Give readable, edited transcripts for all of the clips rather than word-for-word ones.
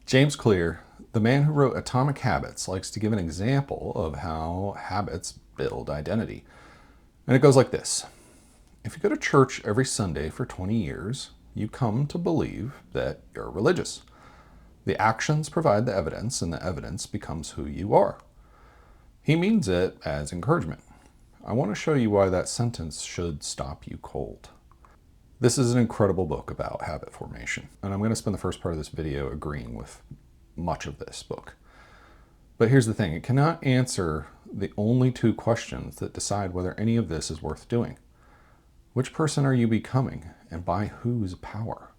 James Clear, the man who wrote Atomic Habits, likes to give an example of how habits build identity. And it goes like this. If you go to church every Sunday for 20 years, you come to believe that you're religious. The actions provide the evidence, and the evidence becomes who you are. He means it as encouragement. I want to show you why that sentence should stop you cold. This is an incredible book about habit formation, and I'm going to spend the first part of this video agreeing with much of this book. But here's the thing, it cannot answer the only two questions that decide whether any of this is worth doing. Which person are you becoming, and by whose power?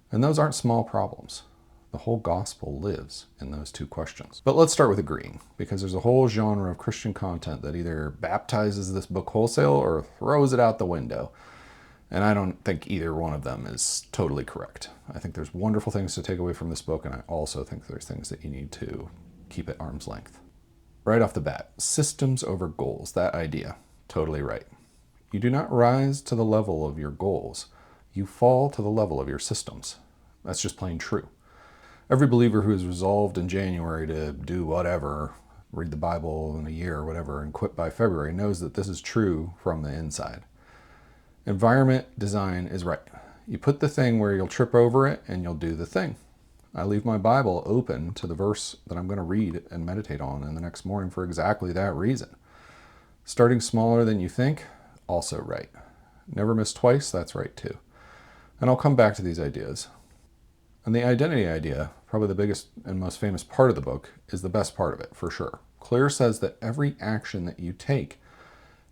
And those aren't small problems. The whole gospel lives in those two questions. But let's start with agreeing, because there's a whole genre of Christian content that either baptizes this book wholesale or throws it out the window. And I don't think either one of them is totally correct. I think there's wonderful things to take away from this book, and I also think there's things that you need to keep at arm's length. Right off the bat, systems over goals, that idea, totally right. You do not rise to the level of your goals. You fall to the level of your systems. That's just plain true. Every believer who is resolved in January to do whatever, read the Bible in a year or whatever, and quit by February knows that this is true from the inside. Environment design is right. You put the thing where you'll trip over it and you'll do the thing. I leave my Bible open to the verse that I'm going to read and meditate on in the next morning for exactly that reason. Starting smaller than you think, also right. Never miss twice, that's right too. And I'll come back to these ideas. And the identity idea, probably the biggest and most famous part of the book, is the best part of it, for sure. Clear says that every action that you take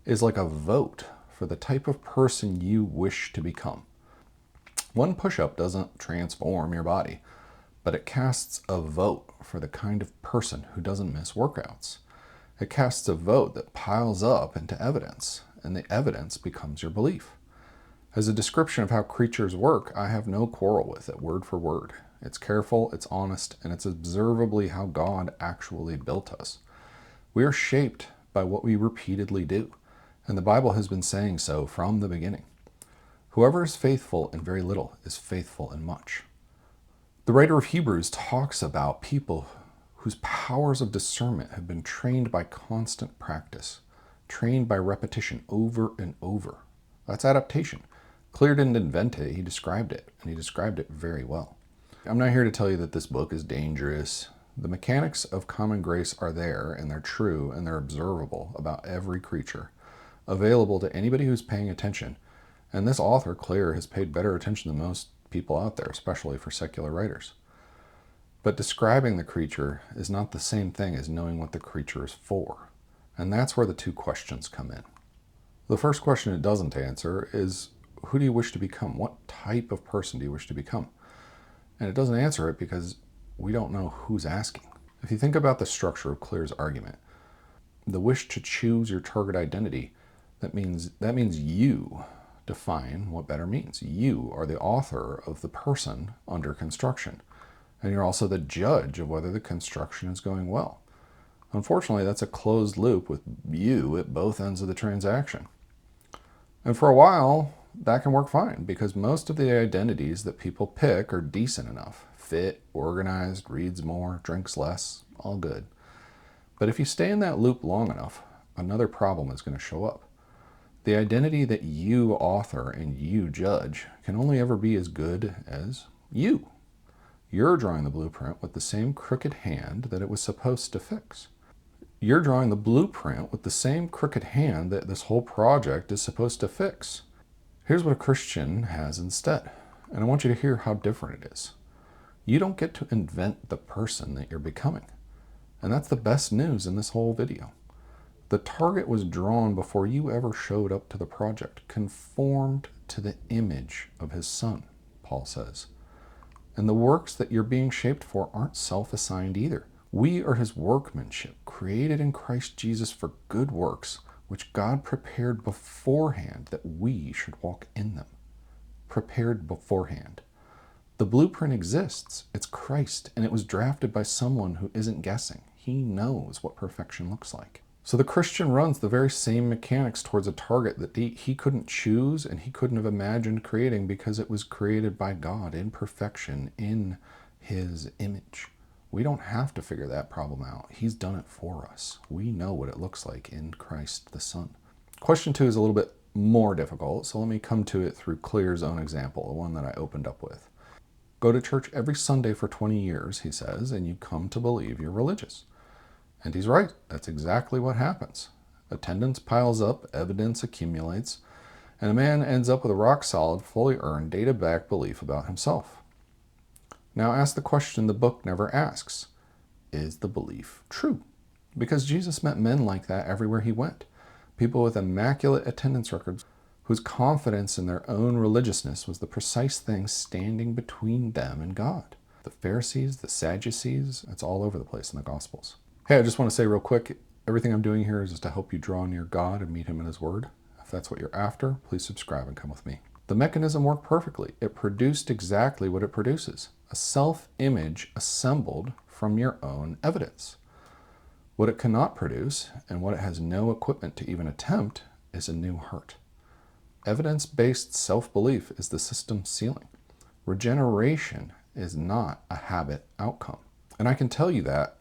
is like a vote for the type of person you wish to become. One push-up doesn't transform your body, but it casts a vote for the kind of person who doesn't miss workouts. It casts a vote that piles up into evidence, and the evidence becomes your belief. As a description of how creatures work, I have no quarrel with it, word for word. It's careful, it's honest, and it's observably how God actually built us. We are shaped by what we repeatedly do, and the Bible has been saying so from the beginning. Whoever is faithful in very little is faithful in much. The writer of Hebrews talks about people whose powers of discernment have been trained by constant practice, trained by repetition over and over. That's adaptation. Clear didn't invent it, he described it, and he described it very well. I'm not here to tell you that this book is dangerous. The mechanics of common grace are there, and they're true, and they're observable about every creature, available to anybody who's paying attention. And this author, Clear, has paid better attention than most people out there, especially for secular writers. But describing the creature is not the same thing as knowing what the creature is for. And that's where the two questions come in. The first question it doesn't answer is, who do you wish to become? What type of person do you wish to become? And it doesn't answer it because we don't know who's asking. If you think about the structure of Clear's argument, the wish to choose your target identity, that means you define what better means. You are the author of the person under construction, and you're also the judge of whether the construction is going well. Unfortunately, that's a closed loop with you at both ends of the transaction. And for a while, that can work fine because most of the identities that people pick are decent enough. Fit, organized, reads more, drinks less, all good. But if you stay in that loop long enough, another problem is going to show up. The identity that you author and you judge can only ever be as good as you. You're drawing the blueprint with the same crooked hand that it was supposed to fix. You're drawing the blueprint with the same crooked hand that this whole project is supposed to fix. Here's what a Christian has instead, and I want you to hear how different it is. You don't get to invent the person that you're becoming, and that's the best news in this whole video. The target was drawn before you ever showed up to the project, conformed to the image of his Son, Paul says. And the works that you're being shaped for aren't self-assigned either. We are his workmanship, created in Christ Jesus for good works, which God prepared beforehand that we should walk in them. Prepared beforehand. The blueprint exists. It's Christ, and it was drafted by someone who isn't guessing. He knows what perfection looks like. So the Christian runs the very same mechanics towards a target that he couldn't choose and he couldn't have imagined creating because it was created by God in perfection, in his image. We don't have to figure that problem out. He's done it for us. We know what it looks like in Christ the Son. Question 2 is a little bit more difficult, so let me come to it through Clear's own example, the one that I opened up with. Go to church every Sunday for 20 years, he says, and you come to believe you're religious. And he's right. That's exactly what happens. Attendance piles up, evidence accumulates, and a man ends up with a rock-solid, fully earned, data-backed belief about himself. Now ask the question the book never asks. Is the belief true? Because Jesus met men like that everywhere he went. People with immaculate attendance records whose confidence in their own religiousness was the precise thing standing between them and God. The Pharisees, the Sadducees, it's all over the place in the Gospels. Hey, I just want to say real quick, everything I'm doing here is just to help you draw near God and meet him in his word. If that's what you're after, please subscribe and come with me. The mechanism worked perfectly. It produced exactly what it produces. A self-image assembled from your own evidence. What it cannot produce, and what it has no equipment to even attempt, is a new heart. Evidence-based self-belief is the system's ceiling. Regeneration is not a habit outcome. And I can tell you that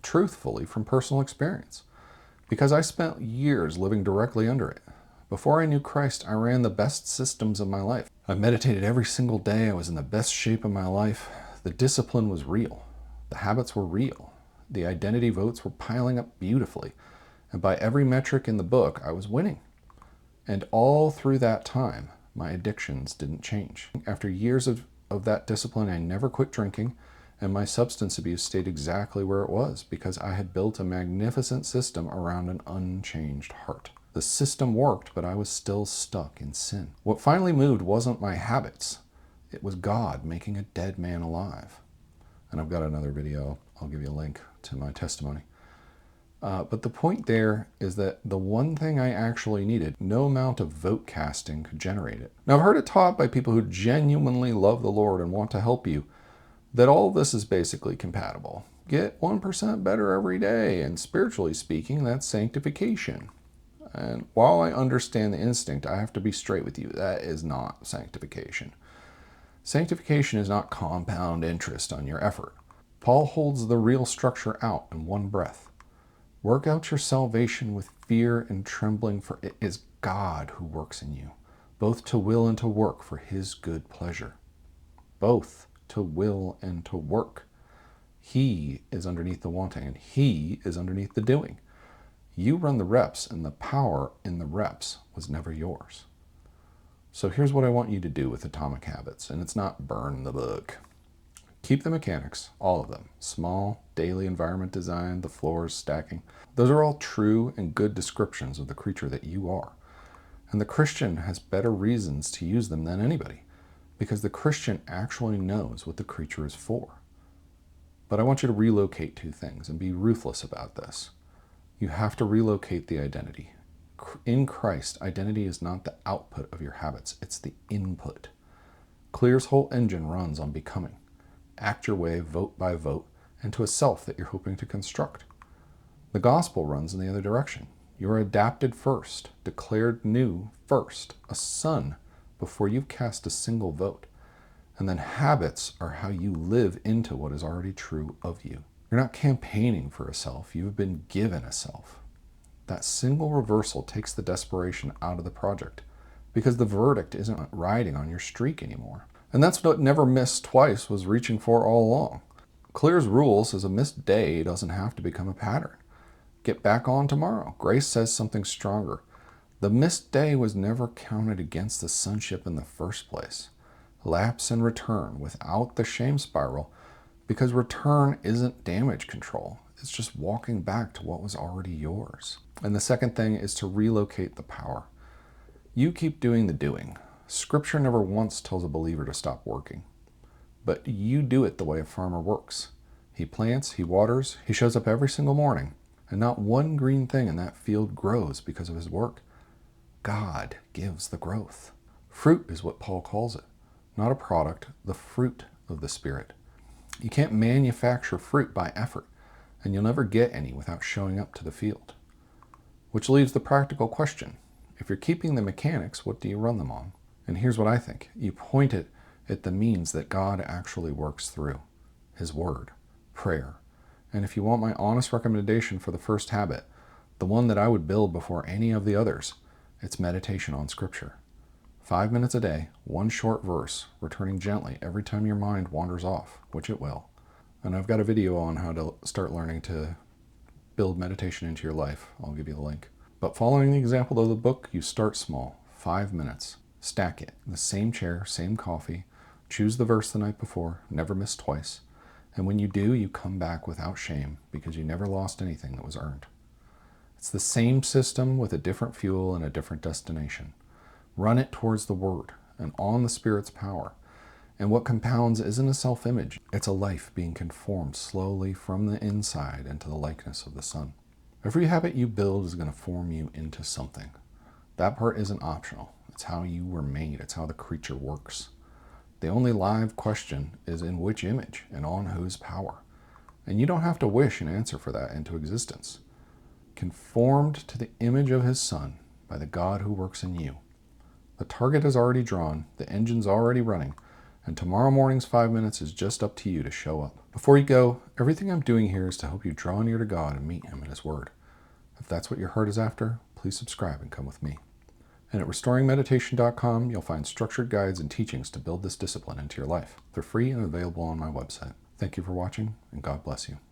truthfully from personal experience, because I spent years living directly under it. Before I knew Christ, I ran the best systems of my life. I meditated every single day. I was in the best shape of my life. The discipline was real. The habits were real. The identity votes were piling up beautifully. And by every metric in the book, I was winning. And all through that time, my addictions didn't change. After years of that discipline, I never quit drinking, and my substance abuse stayed exactly where it was because I had built a magnificent system around an unchanged heart. The system worked, but I was still stuck in sin. What finally moved wasn't my habits. It was God making a dead man alive. And I've got another video. I'll give you a link to my testimony. But the point there is that the one thing I actually needed, no amount of vote casting could generate it. Now, I've heard it taught by people who genuinely love the Lord and want to help you that all this is basically compatible. Get 1% better every day, and spiritually speaking, that's sanctification. And while I understand the instinct, I have to be straight with you. That is not sanctification. Sanctification is not compound interest on your effort. Paul holds the real structure out in one breath. Work out your salvation with fear and trembling, for it is God who works in you, both to will and to work for his good pleasure. Both to will and to work. He is underneath the wanting, and he is underneath the doing. You run the reps, and the power in the reps was never yours. So here's what I want you to do with Atomic Habits, and it's not burn the book. Keep the mechanics, all of them. Small, daily environment design, the floors, stacking. Those are all true and good descriptions of the creature that you are. And the Christian has better reasons to use them than anybody, because the Christian actually knows what the creature is for. But I want you to relocate two things and be ruthless about this. You have to relocate the identity. In Christ, identity is not the output of your habits, it's the input. Clear's whole engine runs on becoming. Act your way, vote by vote, into a self that you're hoping to construct. The gospel runs in the other direction. You are adapted first, declared new first, a son, before you've cast a single vote. And then habits are how you live into what is already true of you. You're not campaigning for a self, you've been given a self. That single reversal takes the desperation out of the project, because the verdict isn't riding on your streak anymore. And that's what Never Missed Twice was reaching for all along. Clear's rule says a missed day doesn't have to become a pattern. Get back on tomorrow. Grace says something stronger. The missed day was never counted against the sonship in the first place. Lapse and return without the shame spiral, because return isn't damage control. It's just walking back to what was already yours. And the second thing is to relocate the power. You keep doing the doing. Scripture never once tells a believer to stop working. But you do it the way a farmer works. He plants, he waters, he shows up every single morning, and not one green thing in that field grows because of his work. God gives the growth. Fruit is what Paul calls it, not a product, the fruit of the Spirit. You can't manufacture fruit by effort, and you'll never get any without showing up to the field. Which leaves the practical question. If you're keeping the mechanics, what do you run them on? And here's what I think. You point it at the means that God actually works through. His word. prayer. And if you want my honest recommendation for the first habit, the one that I would build before any of the others, it's meditation on Scripture. 5 minutes a day, one short verse, returning gently every time your mind wanders off, which it will. And I've got a video on how to start learning to build meditation into your life. I'll give you the link. But following the example of the book, you start small. 5 minutes. Stack it. The same chair, same coffee. Choose the verse the night before. Never miss twice. And when you do, you come back without shame because you never lost anything that was earned. It's the same system with a different fuel and a different destination. Run it towards the Word and on the Spirit's power. And what compounds isn't a self-image. It's a life being conformed slowly from the inside into the likeness of the Son. Every habit you build is going to form you into something. That part isn't optional. It's how you were made. It's how the creature works. The only live question is in which image and on whose power. And you don't have to wish an answer for that into existence. Conformed to the image of His Son by the God who works in you. The target is already drawn, the engine's already running, and tomorrow morning's 5 minutes is just up to you to show up. Before you go, everything I'm doing here is to help you draw near to God and meet Him in His Word. If that's what your heart is after, please subscribe and come with me. And at restoringmeditation.com, you'll find structured guides and teachings to build this discipline into your life. They're free and available on my website. Thank you for watching, and God bless you.